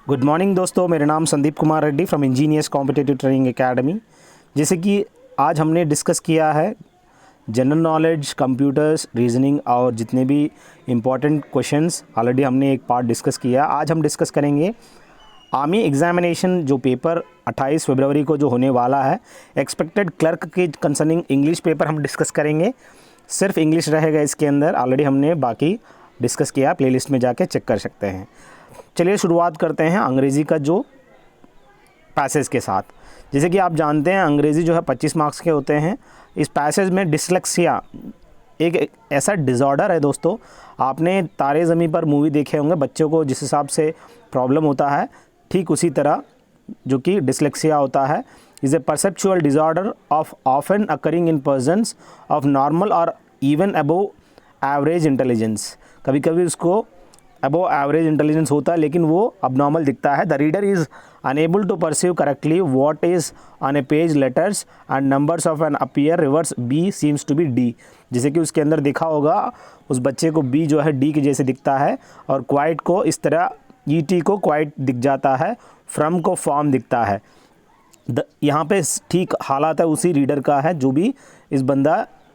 Good morning दोस्तों, मेरा नाम Sandeep Kumar Reddy from engineers competitive training academy. जैसे कि आज हमने डिस्कस किया है जनरल नॉलेज, कंप्यूटर्स, रीजनिंग और जितने भी इम्पॉर्टेंट क्वेश्चंस ऑलरेडी हमने एक पार्ट डिस्कस किया। आज हम डिस्कस करेंगे आर्मी एग्जामिनेशन जो पेपर 28 फरवरी को जो होने वाला है, एक्सपेक्टेड क्लर्क के कंसर्निंग इंग्लिश पेपर हम डिस्कस करेंगे। सिर्फ इंग्लिश रहेगा इसके अंदर, ऑलरेडी हमने बाकी डिस्कस किया, प्लेलिस्ट में जाके चेक कर सकते हैं। चलिए शुरुआत करते हैं अंग्रेज़ी का जो पैसेज के साथ। जैसे कि आप जानते हैं अंग्रेज़ी जो है 25 मार्क्स के होते हैं। इस पैसेज में डिसलेक्सिया एक ऐसा डिज़ॉर्डर है दोस्तों। आपने तारे ज़मीं पर मूवी देखे होंगे, बच्चों को जिस हिसाब से प्रॉब्लम होता है ठीक उसी तरह जो कि डिसलेक्सिया होता है। Is a perceptual disorder of often occurring in persons of normal और इवन अबोव एवरेज इंटेलिजेंस। कभी कभी उसको अबोव एवरेज इंटेलिजेंस होता है लेकिन वो अबनॉर्मल दिखता है। The reader is unable to perceive correctly what is on a page, letters and numbers of an appear reverse B seems to be D. जैसे कि उसके अंदर देखा होगा उस बच्चे को बी जो है डी के जैसे दिखता है, और क्वाइट को इस तरह ई टी को क्वाइट दिख जाता है, फ्रॉम को फॉर्म दिखता है। यहाँ पे ठीक हालात है उसी रीडर का है जो भी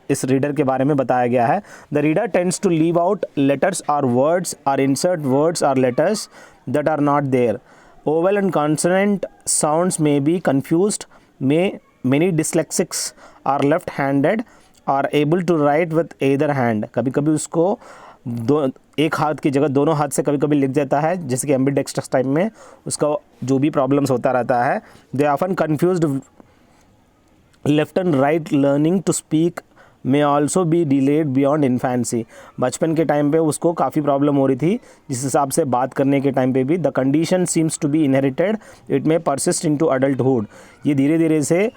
इस रीडर के बारे में बताया गया है। The reader tends to leave out letters और वर्ड्स और इंसर्ट वर्ड्स और letters that are not there. Vowel and consonant sounds में be confused. Many dyslexics are left handed are able to write with either hand. कभी कभी उसको एक हाथ की जगह दोनों हाथ से कभी कभी लिख देता है, जैसे कि एम्बिडेक्स्ट्रस टाइप में उसका जो भी प्रॉब्लम्स होता रहता है। They often confused left and right. Learning to speak may also be delayed beyond infancy। बचपन के टाइम पे उसको काफ़ी प्रॉब्लम हो रही थी, जिस हिसाब से बात करने के टाइम पे भी। The condition seems to be inherited, it may persist into adulthood. ये धीरे धीरे से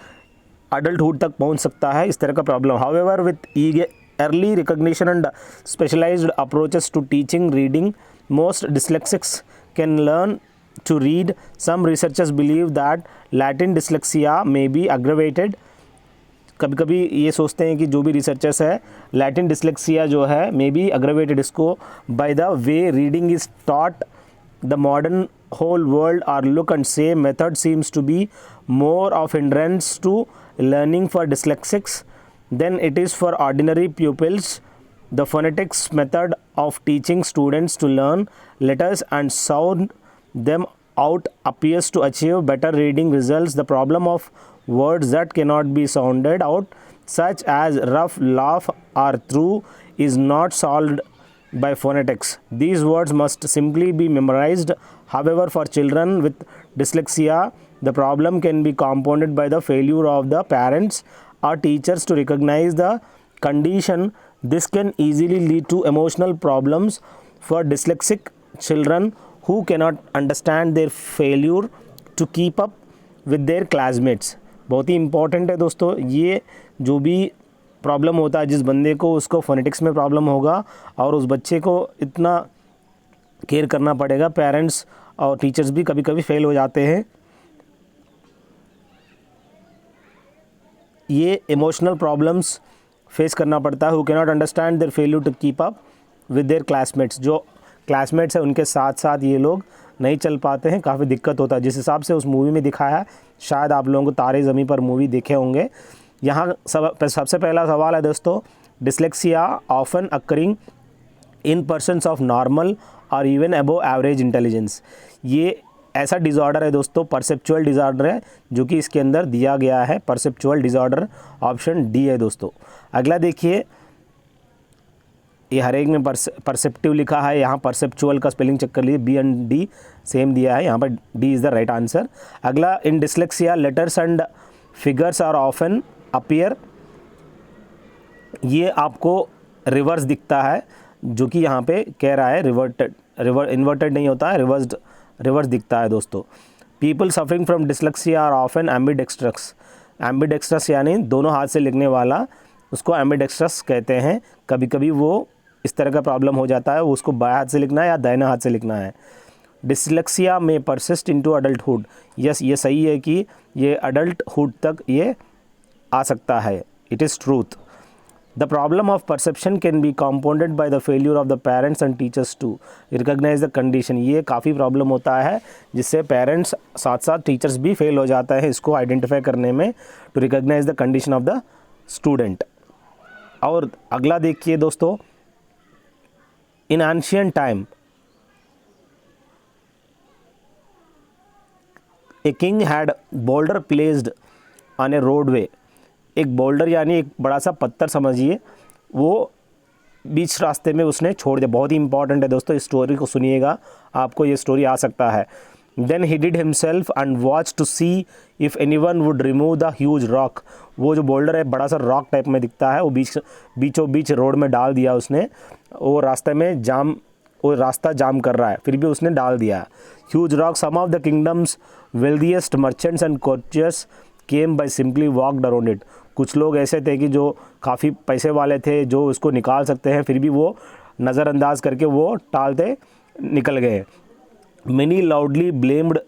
अडल्टहुड तक पहुंच सकता है इस तरह का problem. However with early recognition and specialised approaches to teaching reading, most dyslexics can learn to read. Some researchers believe that Latin dyslexia may be aggravated। कभी कभी ये सोचते हैं कि जो भी रिसर्चर्स है लैटिन डिसलेक्सिया जो है मे बी अग्रेवेटेड इसको by the way reading is taught the modern whole world are look and say method seems to be more of hindrance to learning for dyslexics than it is for ordinary pupils। The phonetics method of teaching students to learn letters and sound them out appears to achieve better reading results. The problem of words that cannot be sounded out, such as rough, laugh or through, is not solved by phonetics. These words must simply be memorized. However, for children with dyslexia, the problem can be compounded by the failure of the parents or teachers to recognize the condition. This can easily lead to emotional problems for dyslexic children who cannot understand their failure to keep up with their classmates। बहुत ही important है दोस्तों, ये जो भी problem होता है जिस बंदे को, उसको फोनेटिक्स में प्रॉब्लम होगा और उस बच्चे को इतना केयर करना पड़ेगा। पेरेंट्स और टीचर्स भी कभी कभी फेल हो जाते हैं। ये इमोशनल प्रॉब्लम्स फेस करना पड़ता है। Who cannot understand their failure to keep up with their classmates. जो क्लासमेट्स हैं उनके साथ साथ ये लोग नहीं चल पाते हैं, काफ़ी दिक्कत होता है। जिस हिसाब से उस मूवी में दिखाया है, शायद आप लोगों को तारे ज़मीं पर मूवी देखे होंगे। यहाँ सबसे पहला सवाल है दोस्तों, dyslexia often occurring in persons of normal और इवन अबोव एवरेज इंटेलिजेंस। ये ऐसा डिज़ॉर्डर है दोस्तों, परसेप्चुअल डिज़ॉर्डर है, जो कि इसके अंदर दिया गया है। परसेप्चुअल डिज़ॉर्डर ऑप्शन डी है दोस्तों। अगला देखिए, ये हर एक में परसेप्टिव लिखा है, यहाँ परसेप्चुअल का स्पेलिंग चेक कर लीजिए, बी एंड डी सेम दिया है, यहाँ पर D is the right answer. अगला, in dyslexia letters and figures are often appear. ये आपको रिवर्स दिखता है, जो कि यहाँ पे कह रहा है इन्वर्टेड नहीं होता है, रिवर्स दिखता है दोस्तों। People suffering from dyslexia are often ambidextrous. Ambidextrous यानी दोनों हाथ से लिखने वाला, उसको एम्बिडेक्स्ट्रस कहते हैं। कभी कभी वो इस तरह का प्रॉब्लम हो जाता है, उसको बाएं हाथ से लिखना है या दाहिने हाथ से लिखना है। डिसलेक्सिया में परसिस्ट इनटू अडल्टहुड। यस, ये सही है कि ये अडल्टहुड तक ये आ सकता है, it is truth. The problem of perception can be compounded by the failure of the parents and teachers to recognise the condition. ये काफ़ी प्रॉब्लम होता है जिससे पेरेंट्स साथ साथ टीचर्स भी फेल हो जाता है इसको आइडेंटिफाई करने में, to recognise the condition of the student. और अगला देखिए दोस्तों, in ancient time a king had boulder placed on a roadway. एक बोल्डर यानी एक बड़ा सा पत्थर समझिए, वो बीच रास्ते में उसने छोड़ दिया। बहुत ही इंपॉर्टेंट है दोस्तों, इस स्टोरी को सुनिएगा, आपको ये स्टोरी आ सकता है। Then he did himself and watch to see if anyone would remove the huge rock. वो जो बोल्डर है बड़ा सा रॉक टाइप में दिखता है, वो बीचों बीच रोड में डाल दिया उसने। वो रास्ता जाम कर रहा है, फिर भी उसने डाल दिया। Huge rock, some of the kingdom's wealthiest merchants and courtiers came by simply walked around it. कुछ लोग ऐसे थे कि जो काफ़ी पैसे वाले थे, जो उसको निकाल सकते हैं, फिर भी वो नज़रअंदाज करके वो टालते निकल गए। Many loudly blamed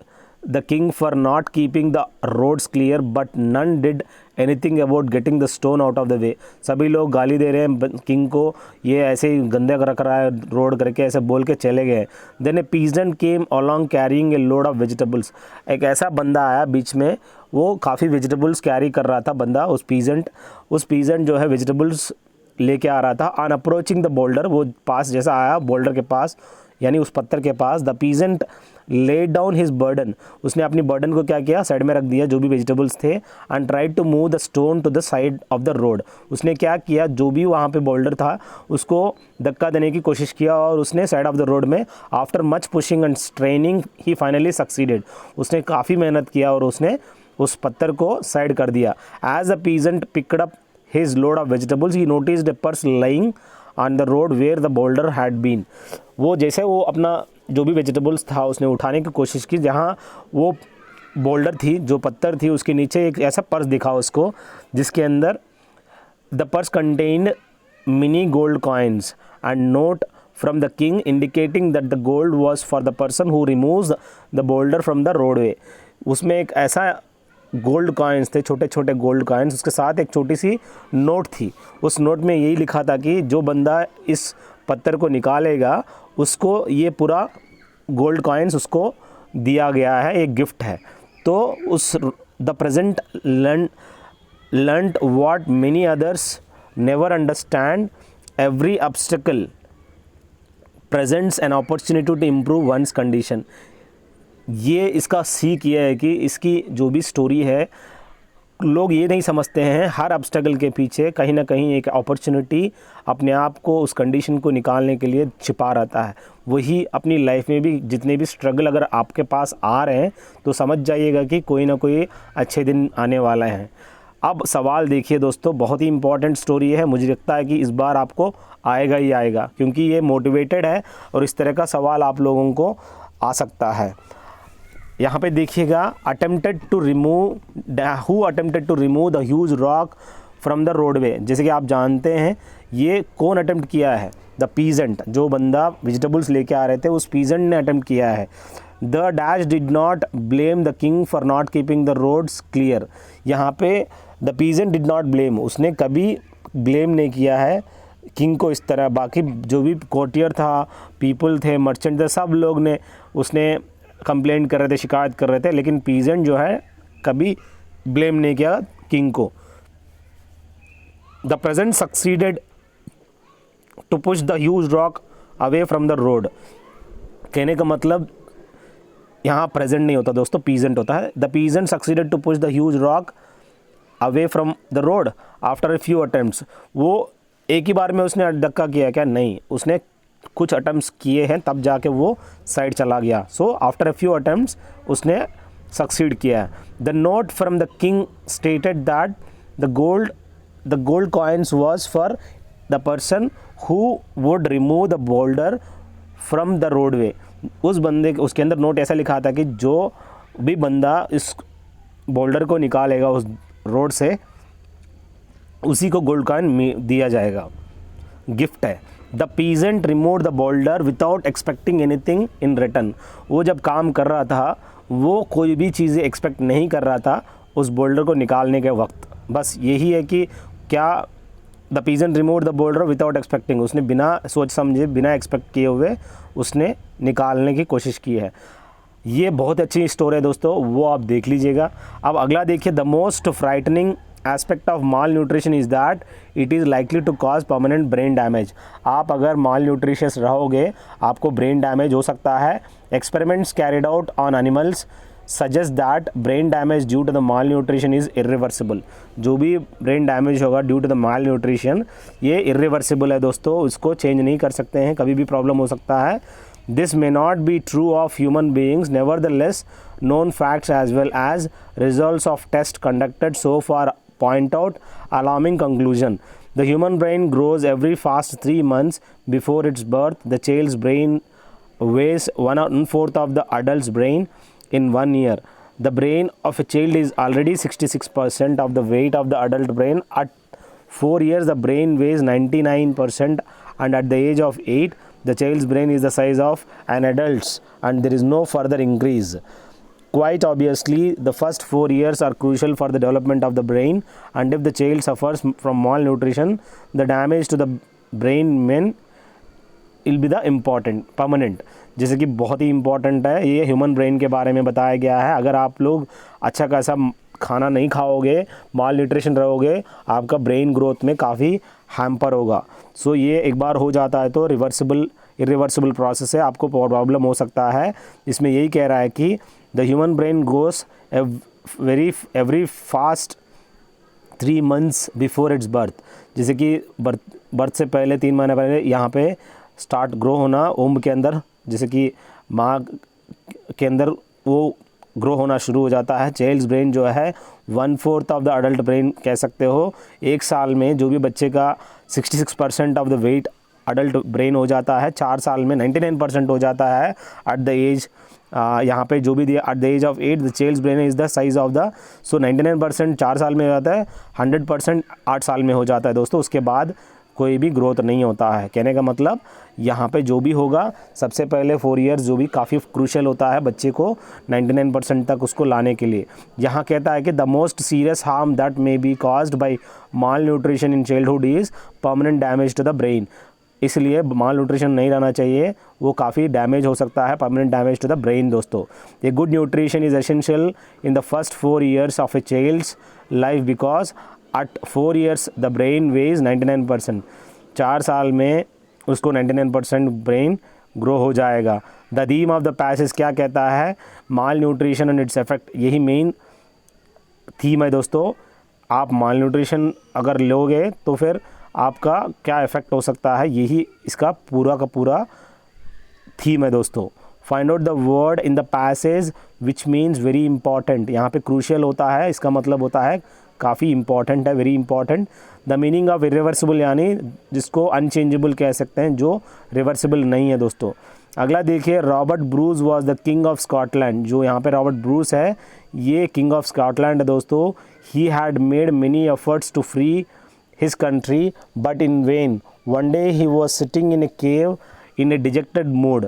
the king for not keeping the roads clear, but none did anything about getting the stone out of the way. सभी लोग गाली दे रहे हैं किंग को, ये ऐसे ही गंदे रख रहा है रोड करके, ऐसे बोल के चले गए। Then a peasant came along carrying a load of vegetables. एक ऐसा बंदा आया बीच में, वो काफ़ी वेजिटेबल्स कैरी कर रहा था बंदा। उस पीजेंट जो है वेजिटेबल्स लेके आ रहा था। On approaching the boulder, वो पास जैसा आया बोल्डर के पास यानी उस पत्थर के पास, the peasant laid down his burden. उसने अपनी बर्डन को क्या किया, साइड में रख दिया, जो भी वेजिटेबल्स थे। And tried to move the stone to the side of the road. उसने क्या किया, जो भी वहाँ पे बोल्डर था उसको धक्का देने की कोशिश किया और उसने साइड ऑफ द रोड में, after much pushing and straining, he finally succeeded. उसने काफ़ी मेहनत किया और उसने उस पत्थर को साइड कर दिया। As the peasant picked up his load of vegetables, he noticed a purse lying on the road where the boulder had been. वो जैसे वो अपना जो भी वेजिटेबल्स था उसने उठाने की कोशिश की, जहाँ वो बोल्डर थी, जो पत्थर थी, उसके नीचे एक ऐसा पर्स दिखा उसको, जिसके अंदर the purse contained mini gold coins and note from the king indicating that the gold was for the person who removes the boulder from the roadway. उसमें एक ऐसा गोल्ड कॉइन्स थे, छोटे छोटे गोल्ड कॉइन्स, उसके साथ एक छोटी सी नोट थी। उस नोट में यही लिखा था कि जो बंदा इस पत्थर को निकालेगा उसको ये पूरा गोल्ड कॉइन्स उसको दिया गया है, एक गिफ्ट है। तो उस the peasant learned what many others never understand, every obstacle presents an opportunity to improve one's condition. ये इसका सीख ये है कि इसकी जो भी स्टोरी है, लोग ये नहीं समझते हैं हर ऑब्स्टेकल के पीछे कहीं ना कहीं एक अपॉर्चुनिटी अपने आप को उस कंडीशन को निकालने के लिए छिपा रहता है। वही अपनी लाइफ में भी जितने भी स्ट्रगल अगर आपके पास आ रहे हैं तो समझ जाइएगा कि कोई ना कोई अच्छे दिन आने वाला है। अब सवाल देखिए दोस्तों, बहुत ही इंपॉर्टेंट स्टोरी है, मुझे लगता है कि इस बार आपको आएगा ही आएगा, क्योंकि ये मोटिवेटेड है और इस तरह का सवाल आप लोगों को आ सकता है। यहाँ पे देखिएगा, attempted to remove the huge rock from the roadway. जैसे कि आप जानते हैं ये कौन अटेम्प्ट किया है, द पीजेंट, जो बंदा वेजिटेबल्स लेके आ रहे थे उस पीजेंट ने अटेम्प्ट किया है। The dash did not blame the king for not keeping the roads clear. यहाँ पे the peasant did not blame, उसने कभी ब्लेम नहीं किया है किंग को इस तरह। बाकी जो भी कोर्टियर था, पीपल थे, मर्चेंट थे, सब लोग ने उसने कंप्लेंट कर रहे थे, शिकायत कर रहे थे, लेकिन पीजेंट जो है कभी ब्लेम नहीं किया किंग को। The peasant succeeded to push the huge rock away from the road. कहने का मतलब यहाँ प्रेजेंट नहीं होता दोस्तों, पीजेंट होता है। The peasant succeeded to push the huge rock away from the road after a few attempts. वो एक ही बार में उसने धक्का किया क्या? नहीं, उसने कुछ अटेम्प्ट्स किए हैं तब जाके वो साइड चला गया। So after a few attempts उसने सक्सीड किया है। The note from the king stated that the gold coins was for the person who would remove the boulder from the roadway. उस बंदे, उसके अंदर नोट ऐसा लिखा था कि जो भी बंदा इस बोल्डर को निकालेगा उस रोड से, उसी को गोल्ड कॉइन दिया जाएगा, गिफ्ट है। The peasant remove the boulder without expecting anything in return. वो जब काम कर रहा था वो कोई भी चीज़ें एक्सपेक्ट नहीं कर रहा था उस बोल्डर को निकालने के वक्त। बस यही है कि क्या the peasant remove the boulder without expecting, उसने बिना सोच समझे बिना एक्सपेक्ट किए हुए उसने निकालने की कोशिश की है। ये बहुत अच्छी स्टोरी है दोस्तों, वो आप देख लीजिएगा। अब अगला देखिए, the most frightening aspect of malnutrition is that it is likely to cause permanent brain damage. आप अगर माल न्यूट्रिशियस रहोगे आपको ब्रेन डैमेज हो सकता है। Experiments carried out on animals suggest that brain damage due to the malnutrition is irreversible. जो भी brain damage होगा due to the malnutrition ये इरिवर्सिबल है दोस्तों, उसको चेंज नहीं कर सकते हैं, कभी भी प्रॉब्लम हो सकता है। This may not be true of human beings, nevertheless known facts as well as results of tests conducted so far point out alarming conclusion. The human brain grows every fast 3 months before its birth. The child's brain weighs 1/4 of the adult's brain in 1 year. The brain of a child is already 66% of the weight of the adult brain. At 4 years the brain weighs 99%, and at the age of 8 the child's brain is the size of an adult's and there is no further increase. Quite obviously, the first 4 years are crucial for the development of the brain, and if the child suffers from malnutrition, the damage to the brain will be the permanent. जैसे कि बहुत ही important है, ये human brain के बारे में बताया गया है। अगर आप लोग अच्छा खासा खाना नहीं खाओगे, माल न्यूट्रिशन रहोगे, आपका ब्रेन ग्रोथ में काफ़ी हैम्पर होगा। सो ये एक बार हो जाता है तो इरिवर्सिबल प्रोसेस है, आपको प्रॉब्लम हो सकता है। इसमें यही कह रहा है कि the human brain goes every fast 3 months before it's birth. जैसे कि बर्थ से पहले 3 महीने पहले यहाँ पे स्टार्ट ग्रो होना ओम्ब के अंदर, जैसे कि माँ के अंदर वो ग्रो होना शुरू हो जाता है। चाइल्ड्स ब्रेन जो है 1/4 ऑफ द अडल्ट ब्रेन कह सकते हो। 1 साल में जो भी बच्चे का 66% of the weight adult brain हो जाता है, 4 साल में 99% हो जाता है। एट द एज यहाँ पे जो भी दिया, at the age of 8 the child's brain is the size of the, so 99% 4 साल में हो जाता है, 100% 8 साल में हो जाता है दोस्तों। उसके बाद कोई भी ग्रोथ नहीं होता है। कहने का मतलब यहाँ पे जो भी होगा सबसे पहले 4 इयर्स जो भी काफ़ी क्रूशल होता है बच्चे को 99% तक उसको लाने के लिए। यहाँ कहता है कि the most serious harm that may be caused by malnutrition in childhood is permanent damage to the brain. इसलिए माल न्यूट्रिशन नहीं रहना चाहिए, वो काफ़ी डैमेज हो सकता है, permanent damage to the brain दोस्तों। A good nutrition is essential in the first 4 years of a child's life because at 4 years the brain weighs 99%। 4 साल में उसको 99% ब्रेन ग्रो हो जाएगा। The theme of the passage क्या कहता है, माल nutrition and its effect, यही मेन थीम है दोस्तों। आप माल न्यूट्रिशन अगर लोगे तो फिर आपका क्या इफ़ेक्ट हो सकता है, यही इसका पूरा का पूरा थीम है दोस्तों। Find out the word in the passage which means very important. यहाँ पे क्रूशियल होता है, इसका मतलब होता है काफ़ी इंपॉर्टेंट है, very important. The meaning of irreversible यानी जिसको अनचेंजेबल कह सकते हैं, जो रिवर्सिबल नहीं है दोस्तों। अगला देखिए, Robert Bruce was the king of Scotland. जो यहाँ पे रॉबर्ट ब्रूस है ये किंग ऑफ स्कॉटलैंड है दोस्तों। He had made many efforts to free his country but in vain. One day he was sitting in a cave in a dejected mood.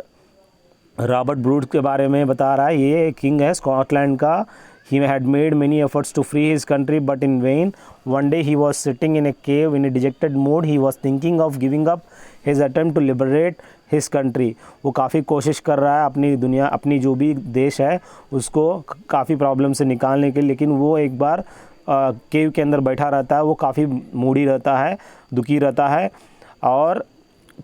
Robert Bruce के बारे में बता रहा है, ये किंग है स्कॉटलैंड का। He had made many efforts to free his country but in vain. One day he was sitting in a cave in a dejected mood. He was thinking of giving up his attempt to liberate his country. वो काफ़ी कोशिश कर रहा है अपनी दुनिया, अपनी जो भी देश है उसको काफ़ी प्रॉब्लम से निकालने के लिए, लेकिन वो एक बार केव के अंदर बैठा रहता है, वो काफ़ी मूडी रहता है, दुखी रहता है और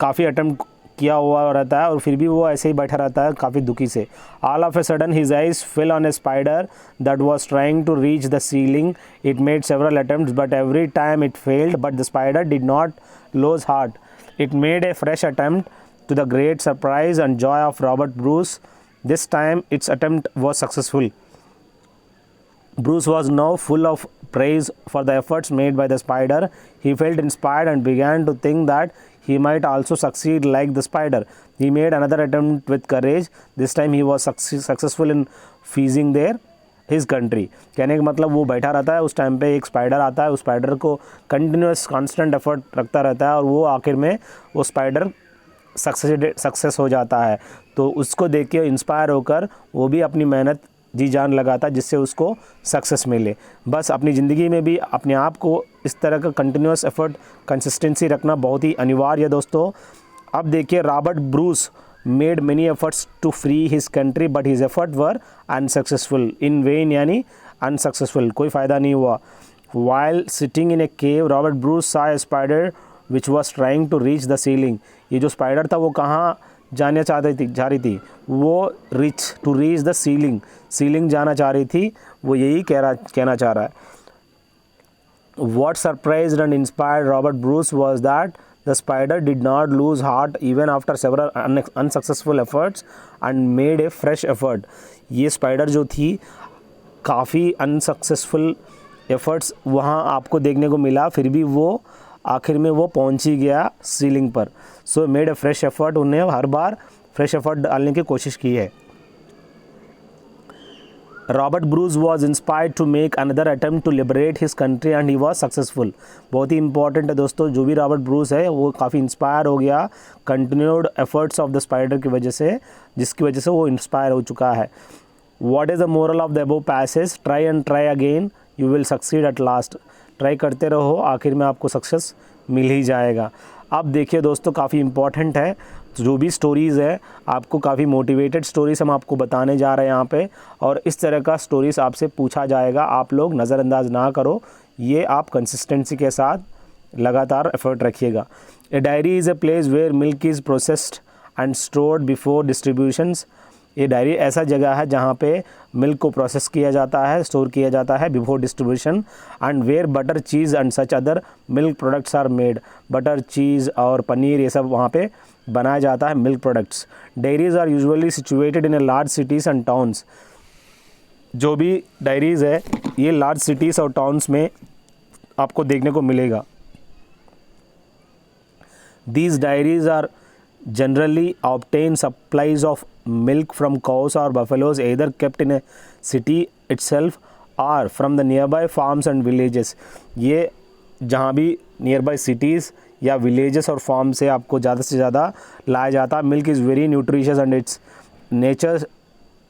काफ़ी अटेम्प्ट किया हुआ रहता है और फिर भी वो ऐसे ही बैठा रहता है काफ़ी दुखी से। All of a sudden his eyes fell on a spider that was trying to reach the ceiling. It made several attempts but every time it failed, but the spider did not lose heart. It made a fresh attempt to the great surprise and joy of Robert Bruce. This time its attempt was successful. Bruce was now full of praise for the efforts made by the spider. He felt inspired and began to think that he might also succeed like the spider. He made another attempt with courage. This time he was successful in freezing his country. कहने का मतलब वो बैठा रहता है, उस time पे एक स्पाइडर आता है, उस स्पाइडर को कंटिन्यूस कांस्टेंट एफर्ट रखता रहता है और वो आखिर में वो स्पाइडर सक्सेस हो जाता है। तो उसको देख के इंस्पायर होकर वो भी अपनी मेहनत जी जान लगाता जिससे उसको सक्सेस मिले। बस अपनी ज़िंदगी में भी अपने आप को इस तरह का कंटिन्यूस एफर्ट, कंसिस्टेंसी रखना बहुत ही अनिवार्य है दोस्तों। अब देखिए, Robert Bruce made many efforts to free his country but his effort were unsuccessful in vain, यानी अनसक्सेसफुल, कोई फ़ायदा नहीं हुआ। While sitting in a cave Robert Bruce saw a spider which was trying to reach the ceiling. ये जो spider था वो कहाँ जा रही थी, वो टू रीच द सीलिंग जाना चाह रही थी, वो यही कहना चाह रहा है। What surprised and inspired Robert Bruce was that the spider did not lose heart even after several unsuccessful efforts and made a fresh effort। ये स्पाइडर जो थी, काफ़ी अनसक्सेसफुल एफर्ट्स वहाँ आपको देखने को मिला, फिर भी वो आखिर में वो पहुँच ही गया सीलिंग पर। So made a fresh effort, उन्हें हर बार फ्रेश एफर्ट डालने की कोशिश की है। Robert Bruce was inspired to make another attempt to liberate his country and he was successful. बहुत ही इंपॉर्टेंट है दोस्तों, जो भी रॉबर्ट ब्रूस है वो काफ़ी इंस्पायर हो गया continued efforts of the spider की वजह से, जिसकी वजह से वो इंस्पायर हो चुका है। What is the moral of the above passage? Try and try again, you will succeed at last. Try करते रहो, आखिर में आपको सक्सेस मिल ही जाएगा। अब देखिए दोस्तों, काफ़ी इंपॉर्टेंट है, जो भी स्टोरीज़ है आपको काफ़ी मोटिवेटेड स्टोरीज़ हम आपको बताने जा रहे हैं यहाँ पे, और इस तरह का स्टोरीज़ आपसे पूछा जाएगा, आप लोग नज़रअंदाज ना करो, ये आप कंसिस्टेंसी के साथ लगातार एफर्ट रखिएगा। A diary is a place where milk is processed and stored before distributions. ये डायरी ऐसा जगह है जहाँ पे मिल्क को प्रोसेस किया जाता है, स्टोर किया जाता है before distribution, and where butter, cheese and such other milk products are made. Butter, cheese और पनीर ये सब वहाँ पे बनाया जाता है, milk products. Dairies are usually situated in a large cities and towns. जो भी डायरीज़ है ये लार्ज सिटीज़ और टाउन्स में आपको देखने को मिलेगा। These diaries are generally obtain supplies of milk from cows or buffaloes either kept in a city itself or from the nearby farms and villages। ये जहाँ भी नियरबाई सिटीज़ या विलेजेस और फार्म से आपको ज़्यादा से ज़्यादा लाया जाता है। Milk is very nutritious and its nature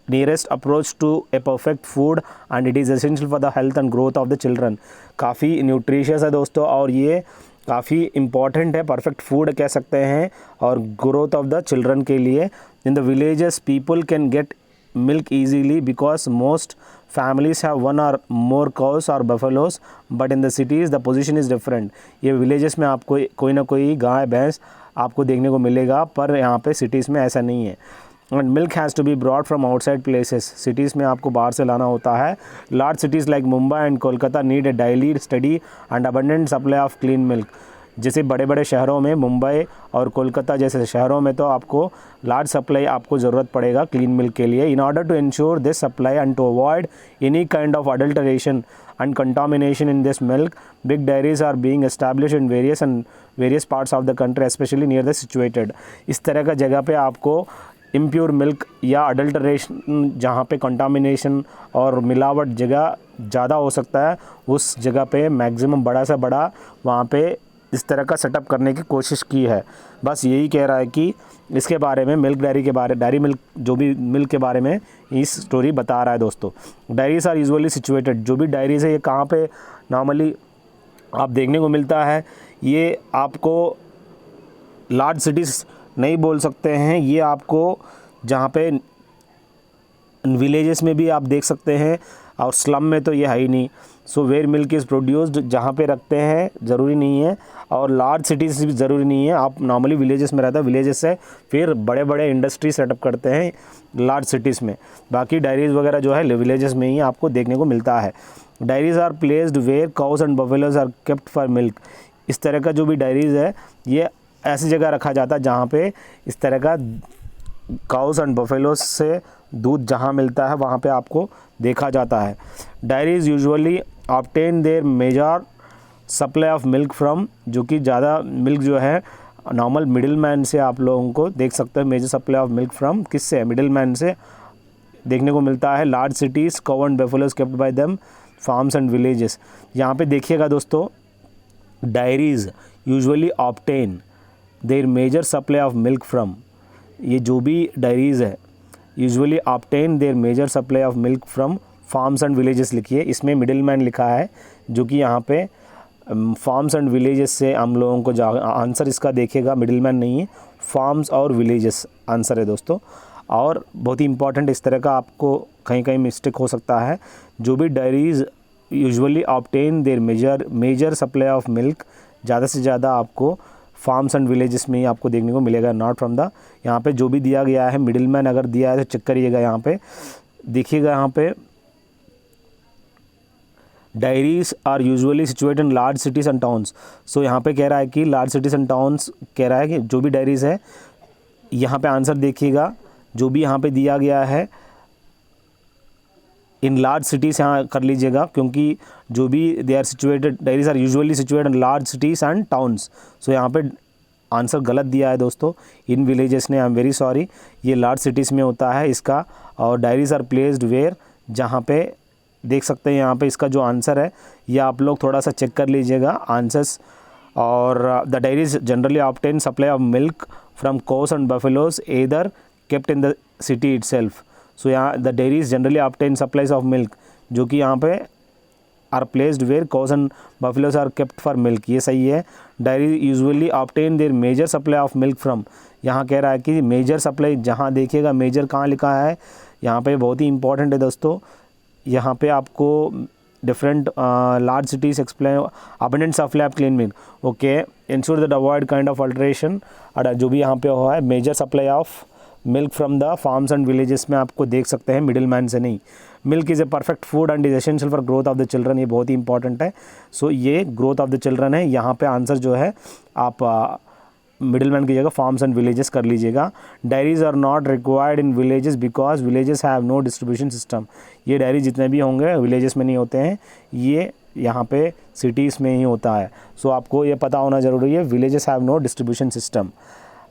nearest approach to a perfect food and it is essential for the health and growth of the children. काफ़ी न्यूट्रिशियस है दोस्तों, और ये काफ़ी इम्पॉर्टेंट है, परफेक्ट फूड कह सकते हैं, और ग्रोथ ऑफ द चिल्ड्रन के लिए। In the villages people can get milk easily because most families have one or more cows or buffaloes, but in the cities the position is different। ये villages में आपको कोई ना कोई गाय भैंस आपको देखने को मिलेगा, पर यहाँ पे cities में ऐसा नहीं है। And milk has to be brought from outside places। cities में आपको बाहर से लाना होता है। Large cities like Mumbai and Kolkata need a daily steady and abundant supply of clean milk। जैसे बड़े बड़े शहरों में, मुंबई और कोलकाता जैसे शहरों में तो आपको लार्ज सप्लाई आपको ज़रूरत पड़ेगा क्लीन मिल्क के लिए। In order to ensure this supply and to avoid any kind of adulteration and contamination in this milk, big diaries are being established in various parts of the country specially near the situated. इस तरह का जगह पे आपको impure milk या adulteration, जहाँ पे contamination और मिलावट जगह ज़्यादा हो सकता है, उस जगह पे मैक्सिमम बड़ा से बड़ा वहाँ पे इस तरह का सेटअप करने की कोशिश की है। बस यही कह रहा है कि इसके बारे में, मिल्क डायरी के बारे, डायरी मिल्क जो भी मिल्क के बारे में इस स्टोरी बता रहा है दोस्तों। Diaries are usually situated. जो भी डायरीज है ये कहाँ पे नॉर्मली आप देखने को मिलता है, ये आपको लार्ज सिटीज़ नहीं बोल सकते हैं, ये आपको जहाँ पे विलेजेस में भी आप देख सकते हैं, और स्लम में तो ये है ही नहीं। So where milk is produced, जहाँ पे रखते हैं ज़रूरी नहीं है, और लार्ज सिटीज़ भी ज़रूरी नहीं है। आप नॉर्मली विलेजेस में रहता है, विलेजेस से फिर बड़े बड़े इंडस्ट्री सेटअप करते हैं लार्ज सिटीज़ में। बाकी डायरीज़ वगैरह जो है विलेजेस में ही आपको देखने को मिलता है। Diaries are placed where cows and buffaloes are kept for milk. इस तरह का जो भी डायरीज़ है ये ऐसी जगह रखा जाता है जहाँ पे इस तरह का काउस एंड बफेलोज से दूध जहाँ मिलता है वहाँ पे आपको देखा जाता है। Diaries usually obtain their major supply of milk from, जो कि ज़्यादा मिल्क जो है नॉर्मल मिडिल मैन से आप लोगों को देख सकते हैं। Major supply of milk from किससे? मिडिल मैन से देखने को मिलता है। Large cities cow and buffaloes kept by them farms and villages. यहाँ पे देखिएगा दोस्तों, diaries usually obtain their major supply of milk from, ये जो भी डायरीज़ है usually obtain their major supply of milk from farms and villages लिखिए, इसमें मिडिल मैन लिखा है जो कि यहाँ पे फार्म्स एंड विलेजेस से हम लोगों को आंसर इसका देखेगा, मिडिल मैन नहीं है, फार्म्स और विलेजेस आंसर है दोस्तों। और बहुत ही इंपॉर्टेंट, इस तरह का आपको कहीं कहीं मिस्टेक हो सकता है। जो भी diaries usually obtain their major supply of milk, ज़्यादा से ज़्यादा आपको फार्म्स एंड विलेजेस में ही आपको देखने को मिलेगा, नॉट फ्रॉम द, यहाँ पे जो भी दिया गया है मिडिल मैन अगर दिया है तो चेक करिएगा, यहाँ पे देखिएगा, यहाँ पे dairies are usually situated in large cities and towns. So यहाँ पे कह रहा है कि लार्ज सिटीज़ एंड टाउन्स, कह रहा है कि जो भी डायरीज़ है, यहाँ पे आंसर देखिएगा जो भी यहाँ पे दिया गया है इन लार्ज सिटीज़ यहाँ कर लीजिएगा, क्योंकि जो भी they are situated, dairies are usually situated in large cities and towns. So यहाँ पे आंसर गलत दिया है दोस्तों, इन विलेजेस ने, आई एम वेरी सॉरी, ये लार्ज सिटीज़ में होता है इसका। और डायरीज आर प्लेस्ड वेयर, जहाँ पे देख सकते हैं यहाँ पे इसका जो आंसर है, ये आप लोग थोड़ा सा चेक कर लीजिएगा आंसर्स। और the dairies generally obtain supply of milk from cows and buffaloes either kept in the city itself. So यहाँ the dairies generally obtain supplies of milk, जो कि यहाँ पे are placed where cows and buffaloes are kept for milk, ये सही है। Dairy usually obtain their major supply of milk from, यहाँ कह रहा है कि मेजर सप्लाई, जहाँ देखिएगा मेजर कहाँ लिखा है, यहाँ पे बहुत ही इंपॉर्टेंट है दोस्तों। यहाँ पे आपको different large cities explain abundant supply of clean milk, okay, ensure that avoid kind of adulteration, जो भी यहाँ पे हुआ है, major supply of milk from the farms and villages में आपको देख सकते हैं, मिडिल मैन से नहीं। Milk is a perfect food and is essential for growth of the children, ये बहुत ही इंपॉर्टेंट है। सो ये ग्रोथ ऑफ द चिल्ड्रन है, यहाँ पे आंसर जो है आप मिडिल मैन की जगह फार्म्स एंड विलेजेस कर लीजिएगा। Diaries are not required in villages because villages have no distribution system, ये डायरी जितने भी होंगे विलेजेस में नहीं होते हैं, ये यहाँ पे सिटीज़ में ही होता है। सो आपको ये पता होना ज़रूरी है, villages have no distribution system.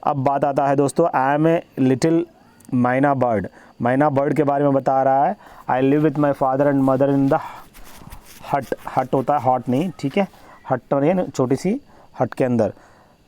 अब बात आता है दोस्तों, I am a little myna bird, myna bird के बारे में बता रहा है। I live with my father and mother in the hut, hut होता है हॉट नहीं, ठीक है, हट तो नहीं, छोटी सी हट के अंदर।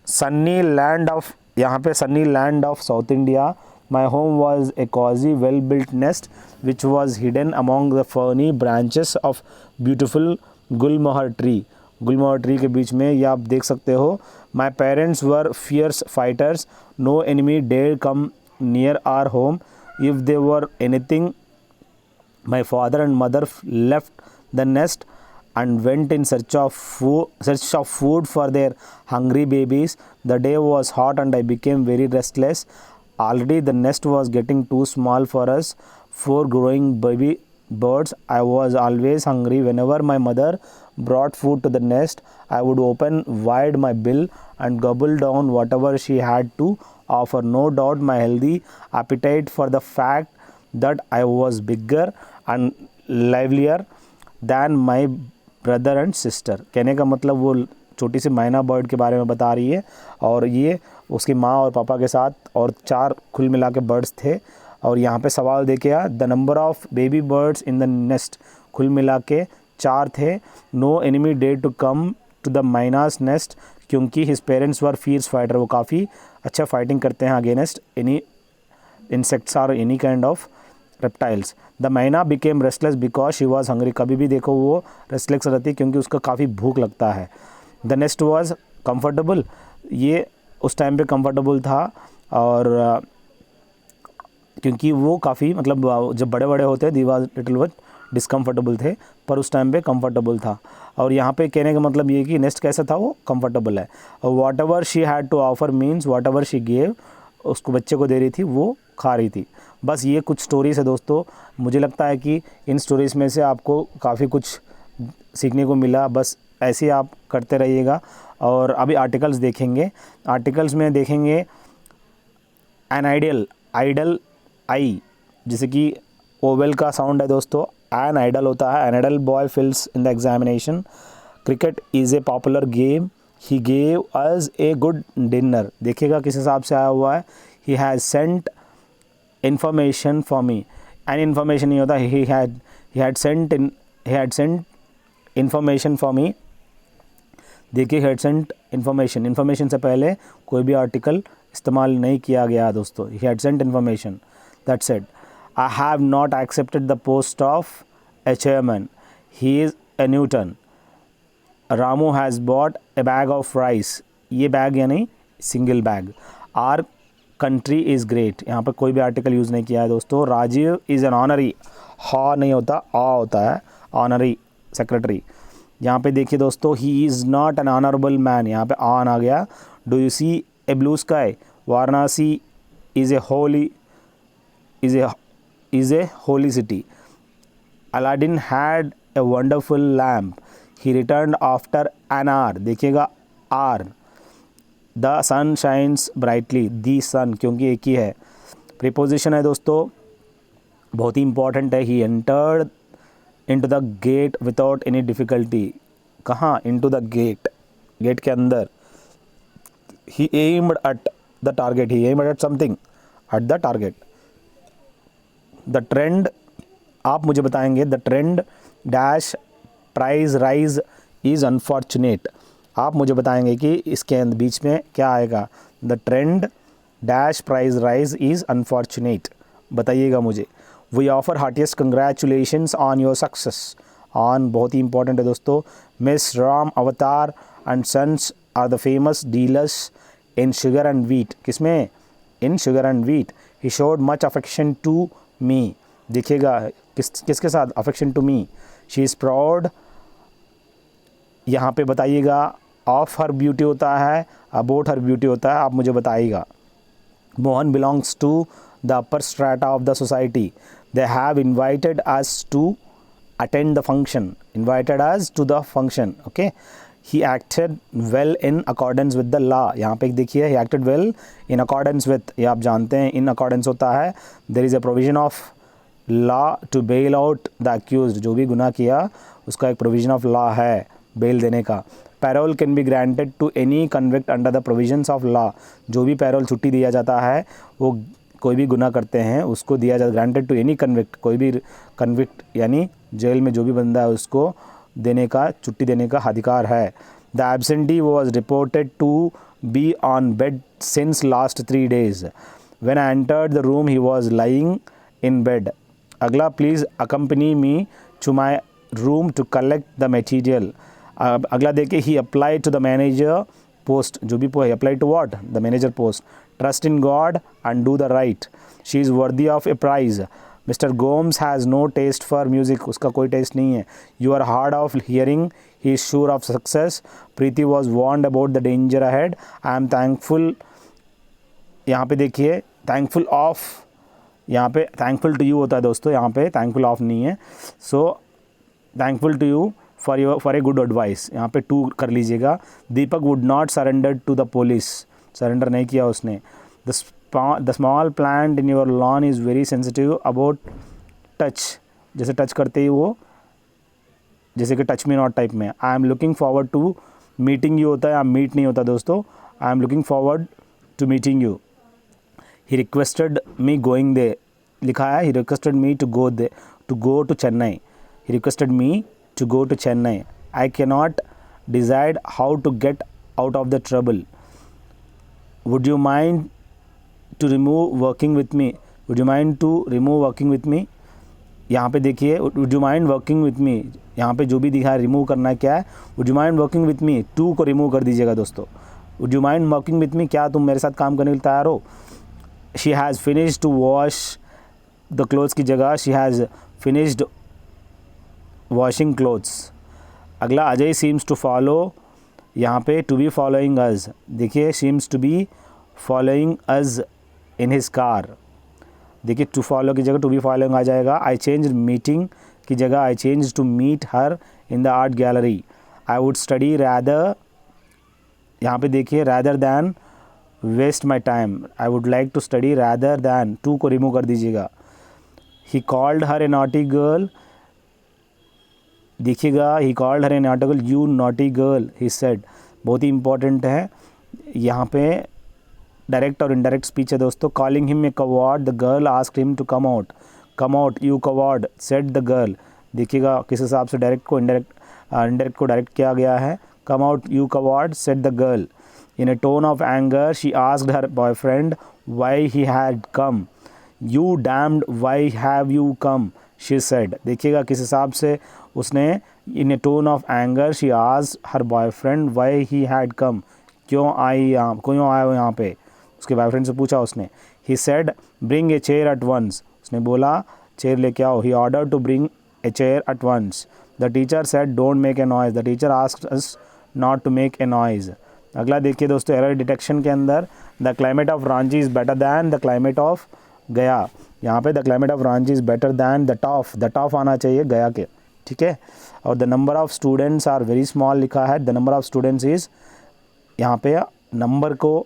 सन्नी लैंड ऑफ, यहाँ पे sunny land of South India, my home was a cosy well built nest which was hidden among the ferny branches of beautiful gulmohar tree, gulmohar tree के बीच में, ये आप देख सकते हो। My parents were fierce fighters, no enemy dare come near are home, if they were anything my father and mother left the nest and went in search of food for their hungry babies. The day was hot and I became very restless. Already the nest was getting too small for us 4 growing baby birds. I was always hungry. Whenever my mother brought food to the nest, I would open wide my bill and gobble down whatever she had to offer. No doubt my healthy appetite for the fact that I was bigger and livelier than my brother and sister. कहने का मतलब वो छोटी सी मैना bird के बारे में बता रही है, और ये उसकी माँ और पापा के साथ और 4 कुल मिला के बर्ड्स थे। और यहाँ पे सवाल देखिए, the number of baby birds in the nest, कुल मिला के 4 थे। No enemy dare to come to the myna's nest, क्योंकि his parents were fierce fighter, वो काफ़ी अच्छा फाइटिंग करते हैं अगेंस्ट एनी इंसेक्ट्स और any kind of reptiles. The myna became restless because she was hungry, कभी भी देखो वो रेस्टलेस रहती है क्योंकि उसका काफ़ी भूख लगता है। द नेस्ट वॉज कम्फर्टेबल, ये उस टाइम पे कम्फर्टेबल था, और क्योंकि वो काफ़ी मतलब जब बड़े बड़े होते हैं दी वॉज लिटिल वॉज डिस्कम्फर्टेबल थे, पर उस टाइम पे कंफर्टेबल था। और यहाँ पे कहने का मतलब ये कि नेस्ट कैसा था, वो कंफर्टेबल है। और whatever she had to offer means whatever she gave, उसको बच्चे को दे रही थी, वो खा रही थी। बस ये कुछ स्टोरीज़ है दोस्तों, मुझे लगता है कि इन स्टोरीज़ में से आपको काफ़ी कुछ सीखने को मिला। बस ऐसे आप करते रहिएगा। और अभी आर्टिकल्स देखेंगे, आर्टिकल्स में देखेंगे एन आइडियल, आइडल आई, जैसे कि ओवेल का साउंड है दोस्तों, एन आइडल होता है, an idle boy fills in the examination. Cricket is a popular game, he gave us a good dinner, देखिएगा किस हिसाब से आया हुआ है। He has sent information for me, an information नहीं होता, he had sent information for me. देखिए हैड सेंट इन्फॉर्मेशन, इन्फॉर्मेशन से पहले कोई भी आर्टिकल इस्तेमाल नहीं किया गया दोस्तों, he had sent information, that's it. I have not accepted the post of a chairman. He is a Newton. Ramu has bought a bag of rice. ये बैग यानी single bag. Our country is great. यहाँ पर कोई भी article use नहीं किया है दोस्तों. Rajiv is an honorary. हा नहीं होता, आ होता है. Honorary secretary. यहाँ पे देखिए दोस्तों, he is not an honourable man. यहाँ पे ऑन आ गया. Do you see a blue sky? Varanasi is a holy city. Aladdin had a wonderful lamp. He return after an hour. देखिएगा आर. The sun shines brightly. The sun क्योंकि एक ही है. Preposition है दोस्तों, बहुत ही इंपॉर्टेंट है. He entered into the gate without any difficulty. कहाँ? इनटू द गेट, गेट के अंदर. He aimed at the target. He aimed at something, at the target. The trend, आप मुझे बताएंगे. The trend dash price rise is unfortunate. आप मुझे बताएंगे कि इसके बीच में क्या आएगा. The trend dash price rise is unfortunate. बताइएगा मुझे. We offer heartiest congratulations on your success. On बहुत ही इंपॉर्टेंट है दोस्तों. Miss Ram Avatar and sons are the famous dealers in sugar and wheat. किसमें? In sugar and wheat. He showed much affection to me. देखिएगा किसके साथ? Affection to me. She is proud. यहाँ पे बताइएगा ऑफ हर ब्यूटी होता है, अबाउट हर ब्यूटी होता है. आप मुझे बताइएगा. Mohan belongs to the upper strata of the society. They have invited us to attend the function. Invited us to the function. Okay. He acted well in accordance with the law. यहाँ पे देखिए, he acted well in accordance with. ये आप जानते हैं in accordance होता है. There is a provision of law to bail out the accused. जो भी गुनाह किया उसका एक प्रोविजन ऑफ लॉ है बेल देने का. Parole can be granted to any convict under the provisions of law. जो भी पैरोल छुट्टी दिया जाता है, वो कोई भी गुनाह करते हैं उसको दिया जाता है. Granted to any convict. कोई भी कन्विक्ट यानी जेल में जो भी बंदा है उसको देने का, छुट्टी देने का अधिकार है. The absentee was reported to be on bed since last 3 days. When I entered the room he was lying in bed. अगला, please accompany me to my room to collect the material. अगला देखिए, he apply to the manager post. जो भी apply to what? The manager post. Trust in God and do the right. She is worthy of a prize. Mr Gomes has no test for music. उसका कोई taste नहीं है. You are hard of hearing. He is sure of success. Preeti was warned about the danger ahead. I am thankful. यहाँ पे देखिए thankful of, यहाँ पे thankful to you होता है दोस्तों. यहाँ पे थैंकफुल ऑफ नहीं है. So thankful to you for a good advice. यहाँ पे टू कर लीजिएगा. Deepak would not surrender to the police. Surrender नहीं किया उसने. The small plant in your lawn is very sensitive about touch. जैसे टच करते ही वो, जैसे कि टच मी नॉट टाइप में. I am looking forward to meeting you होता है, यहाँ मीट नहीं होता दोस्तों. I am looking forward to meeting you. He requested me going दे लिखा है. He requested me to go to Chennai. He requested me to go to Chennai. I cannot decide how to get out of the trouble. Would you mind to remove working with me? Would you mind to remove working with me? यहाँ पे देखिए, would you mind working with me. यहाँ पे जो भी दिखा है remove करना है क्या है? Would you mind working with me. To को रिमूव कर दीजिएगा दोस्तों. Would you mind working with me. क्या तुम मेरे साथ काम करने के लिए तैयार हो? She has finished to wash the clothes की जगह she has finished washing clothes. अगला, अजय सीम्स टू फॉलो. यहाँ पे टू बी फॉलोइंग अस. देखिए, seems to be following us in his car. देखिए, टू फॉलो की जगह टू बी फॉलोइंग आ जाएगा. आई चेंज मीटिंग की जगह I change to meet her in the art gallery. I would study rather. यहाँ पे देखिए, rather than waste my time. I would like to study rather than. To को remove कर दीजिएगा. He called her a naughty girl. देखिएगा, he called her a naughty girl. You naughty girl he said. बहुत ही important है. यहाँ पे direct और इनडायरेक्ट स्पीच है दोस्तों. Calling him a coward. The girl asked him to come out. Come out you coward said the girl. देखिएगा किस हिसाब से डायरेक्ट को इनडायरेक्ट को डायरेक्ट किया गया है. Come out you coward said the girl. In a tone of anger she asked her boyfriend why he had come. You damned why have you come she said. देखिएगा किस हिसाब से उसने in a tone of anger she asked her boyfriend why he had come, क्यों आया हो यहाँ पे, उसके बॉयफ्रेंड से पूछा उसने। He said bring a chair at once, उसने बोला चेयर लेके आओ। He order to bring a chair at once. The teacher said don't make a noise, the teacher asked us not to make a noise. अगला देखिए दोस्तों, error detection के अंदर the climate of Ranchi is better than the climate of Gaya. यहाँ पे the climate of Ranchi is better than the टॉफ आना चाहिए गया के, ठीक है। और the number of students are very small लिखा है, the number of students is, यहाँ पे नंबर को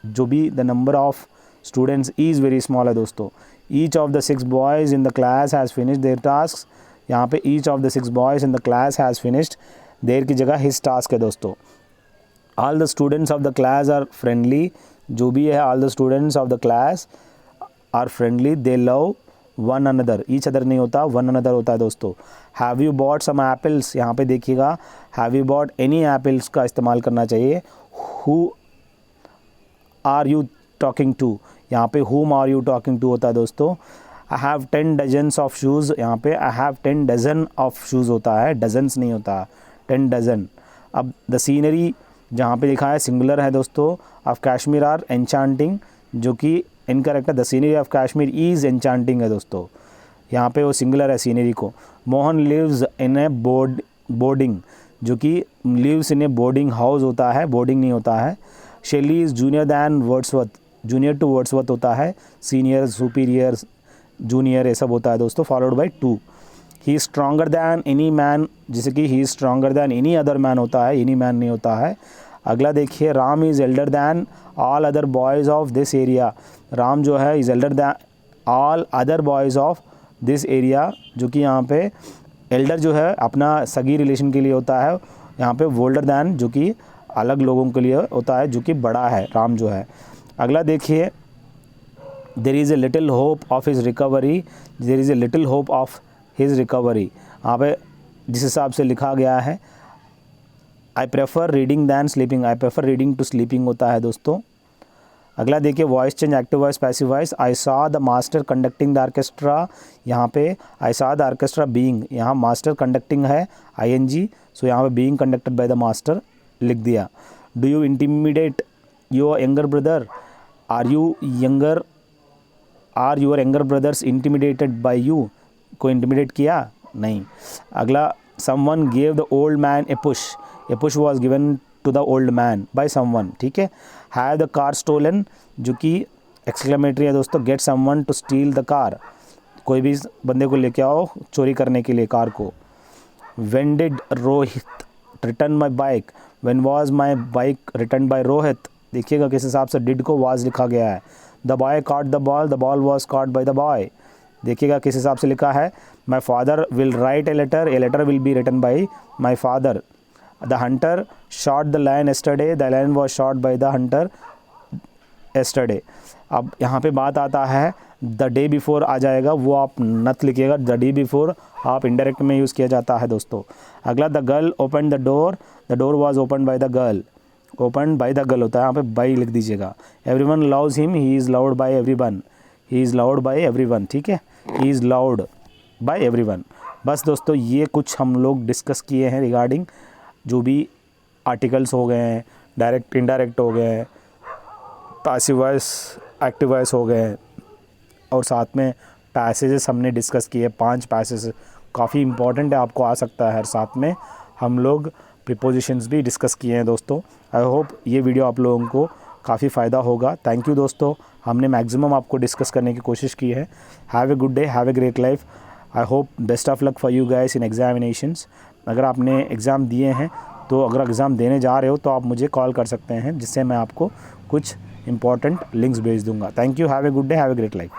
जो भी the number of students is very small है दोस्तों। Each of the 6 boys in the class has finished their task, यहाँ पे each of the 6 boys in the class has finished, their की जगह हिज टास्क है दोस्तों। All the students of the class are friendly, जो भी है all the students of the class are friendly, they love one another, each other नहीं होता, one another होता है दोस्तों। Have you bought some apples, यहाँ पे देखिएगा have you bought any apples का इस्तेमाल करना चाहिए। Who are you talking to, यहाँ पे whom are you talking to होता है दोस्तों। I have 10 dozens of shoes, यहाँ पे I have 10 dozen of shoes होता है, डजन्स नहीं होता, 10 डजन। अब द सीनरी जहाँ पे लिखा है सिंगुलर है दोस्तों, ऑफ कश्मीर आर एन्चांटिंग, जो कि इनकरेक्ट है। The scenery of Kashmir is enchanting है दोस्तों, यहाँ पे वो सिंगुलर है सीनरी को। Mohan lives in a boarding, जो कि lives in a boarding house होता है, बोर्डिंग नहीं होता है। Shelley is junior than Wordsworth, junior to Wordsworth होता है, सीनियर सुपीरियर जूनियर ये सब होता है दोस्तों, followed by to. He is stronger than any man, जैसे कि he is stronger than any other man होता है, एनी मैन नहीं होता है। अगला देखिए, Ram is elder than all other boys of this area, Ram जो है is elder than all other boys of this area, जो कि यहाँ पे एल्डर जो है अपना सगी रिलेशन के लिए होता है, यहाँ पे वोल्डर दैन जो कि अलग लोगों के लिए होता है, जो कि बड़ा है राम जो है। अगला देखिए, there is a little hope of his recovery, there is a little hope of his recovery, यहाँ पे जिस हिसाब से लिखा गया है I prefer reading than sleeping, I prefer reading to sleeping होता है दोस्तों। अगला देखिए, voice change active voice passive voice. I saw the master conducting the orchestra, यहाँ पे I saw the orchestra being, यहाँ मास्टर कंडक्टिंग है ING, सो यहाँ पे being conducted by the master लिख दिया। Do you intimidate your younger brother, are your younger brothers intimidated by you, को intimidate किया नहीं। अगला, someone gave the old man a push was given to the old man by someone, ठीक है। Have the car stolen, जो कि exclamatory है दोस्तों, get someone to steal the car, कोई भी बंदे को लेके आओ चोरी करने के लिए कार को। When did Rohit return my bike, when was my bike return by Rohit, देखिएगा किस हिसाब से डिड को वाज लिखा गया है। The boy caught the ball was caught by the boy, देखिएगा किस हिसाब से लिखा है। My father will write a letter will be written by my father. The hunter shot the lion yesterday, the lion was shot by the hunter yesterday. अब यहाँ पे बात आता है द डे बिफोर आ जाएगा, वो आप नत लिखिएगा, द डे बिफोर आप इनडायरेक्ट में यूज़ किया जाता है दोस्तों। अगला, the girl open the door was open by the girl, open by the girl होता है, यहाँ पे बाई लिख दीजिएगा। Everyone loves him, he is loved by everyone, he is loved by everyone, ठीक है, he is loved by everyone. बस दोस्तों ये कुछ हम लोग डिस्कस किए हैं रिगार्डिंग जो भी आर्टिकल्स हो गए हैं, डायरेक्ट इनडायरेक्ट हो गए हैं, पैसिव वॉइस एक्टिव वॉइस हो गए हैं, और साथ में पैसेजेस हमने डिस्कस किए, 5 पैसेज काफ़ी इंपॉर्टेंट है, आपको आ सकता है। साथ में हम लोग प्रीपोजिशंस भी डिस्कस किए हैं दोस्तों। आई होप ये वीडियो आप लोगों को काफ़ी फ़ायदा होगा। थैंक यू दोस्तों, हमने मैक्सिमम आपको डिस्कस करने की कोशिश की है। Have a good day, have a great life. I hope best of luck for you guys in examinations. अगर आपने एग्ज़ाम दिए हैं तो अगर एग्ज़ाम देने जा रहे हो तो आप मुझे कॉल कर सकते हैं, जिससे मैं आपको कुछ इंपॉर्टेंट लिंक्स भेज दूँगा। Thank you, have a good day, have a great life.